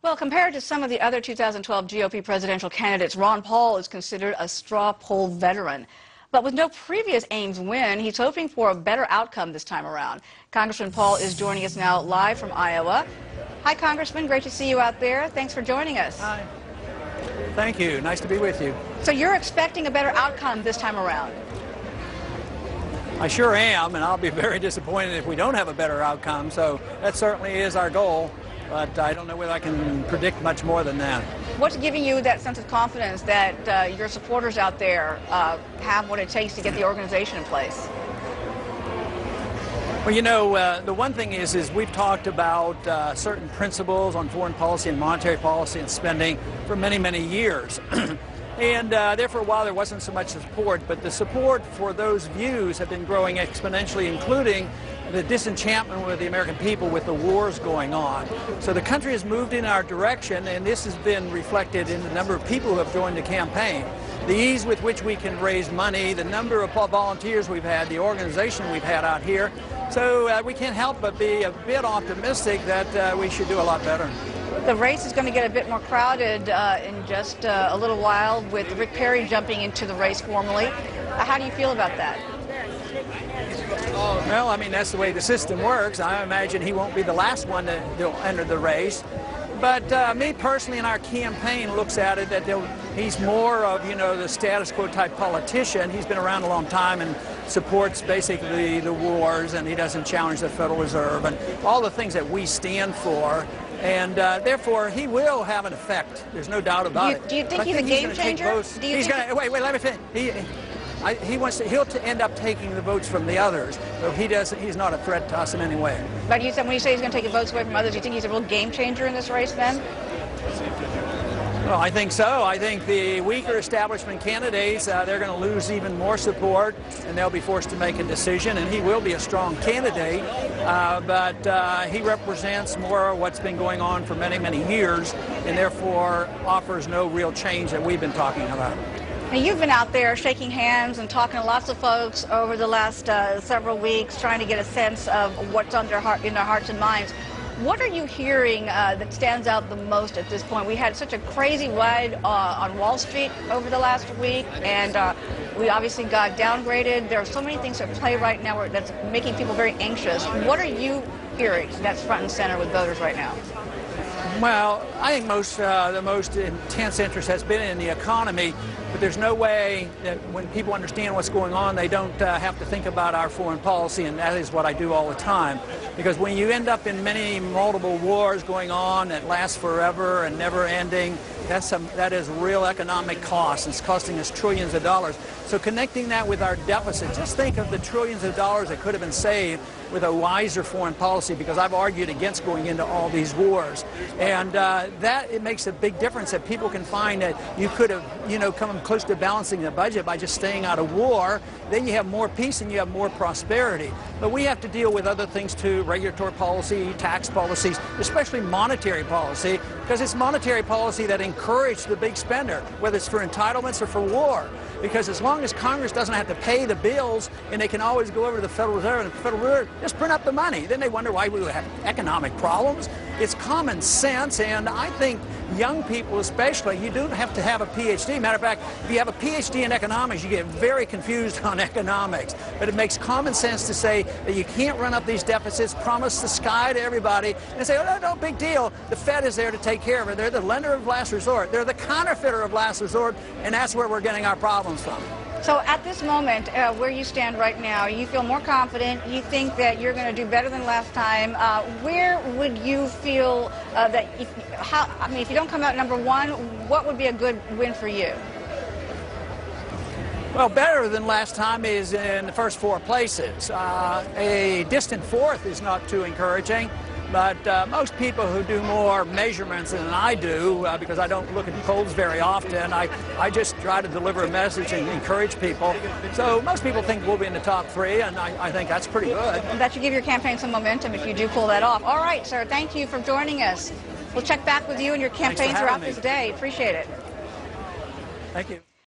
Well, compared to some of the other 2012 GOP presidential candidates, Ron Paul is considered a straw poll veteran. But with no previous Ames win, he's hoping for a better outcome this time around. Congressman Paul is joining us now live from Iowa. Hi, Congressman. Great to see you out there. Thanks for joining us. Hi. Thank you. Nice to be with you. So you're expecting a better outcome this time around? I sure am, and I'll be very disappointed if we don't have a better outcome. So that certainly is our goal, but I don't know whether I can predict much more than that. What's giving you that sense of confidence that your supporters out there have what it takes to get the organization in place? Well, you know, the one thing is we've talked about certain principles on foreign policy and monetary policy and spending for many, many years. And there for a while there wasn't so much support, but the support for those views have been growing exponentially, including the disenchantment with the American people with the wars going on. So the country has moved in our direction, and this has been reflected in the number of people who have joined the campaign. The ease with which we can raise money, the number of volunteers we've had, the organization we've had out here. So we can't help but be a bit optimistic that we should do a lot better. The race is going to get a bit more crowded in just a little while with Rick Perry jumping into the race formally. How do you feel about that? Well, I mean, that's the way the system works. I imagine he won't be the last one to enter the race. But me personally and our campaign looks at it that he's more of, you know, the status quo type politician. He's been around a long time and supports basically the wars, and he doesn't challenge the Federal Reserve and all the things that we stand for. And therefore, he will have an effect. There's no doubt about it. Do you think he's a game changer? Wait, let me finish. He'll end up taking the votes from the others. So he's not a threat to us in any way. But you said when you say he's going to take the votes away from others, do you think he's a real game changer in this race then? Well, I think so. I think the weaker establishment candidates, they're going to lose even more support, and they'll be forced to make a decision, and he will be a strong candidate, but he represents more what's been going on for many, many years, and therefore offers no real change that we've been talking about. Now, you've been out there shaking hands and talking to lots of folks over the last several weeks, trying to get a sense of what's in their hearts and minds. What are you hearing that stands out the most at this point? We had such a crazy ride on Wall Street over the last week, and we obviously got downgraded. There are so many things at play right now that's making people very anxious. What are you hearing that's front and center with voters right now? Well, I think the most intense interest has been in the economy, but there's no way that when people understand what's going on, they don't have to think about our foreign policy, and that is what I do all the time. Because when you end up in multiple wars going on that last forever and never ending, that is real economic cost. It's costing us trillions of dollars. So connecting that with our deficit, just think of the trillions of dollars that could have been saved with a wiser foreign policy, because I've argued against going into all these wars. And it makes a big difference that people can find that you could have, you know, come close to balancing the budget by just staying out of war. Then you have more peace and you have more prosperity. But we have to deal with other things too, regulatory policy, tax policies, especially monetary policy, because it's monetary policy that encourages the big spender, whether it's for entitlements or for war. Because as long as Congress doesn't have to pay the bills and they can always go over to the Federal Reserve and the Federal Reserve just print up the money, then they wonder why we have economic problems. It's common sense, and I think young people especially, you don't have to have a PhD. Matter of fact, if you have a PhD in economics, you get very confused on economics. But it makes common sense to say that you can't run up these deficits, promise the sky to everybody, and say, oh, no, big deal. The Fed is there to take care of it. They're the lender of last resort. They're the counterfeiter of last resort, and that's where we're getting our problems from. So at this moment, where you stand right now, you feel more confident, you think that you're going to do better than last time. Where would you feel that, if you don't come out number one, what would be a good win for you? Well, better than last time is in the first four places. A distant fourth is not too encouraging. But most people who do more measurements than I do, because I don't look at polls very often, I just try to deliver a message and encourage people. So most people think we'll be in the top three, and I think that's pretty good. That should give your campaign some momentum if you do pull that off. All right, sir, thank you for joining us. We'll check back with you and your campaign throughout this day. Appreciate it. Thank you.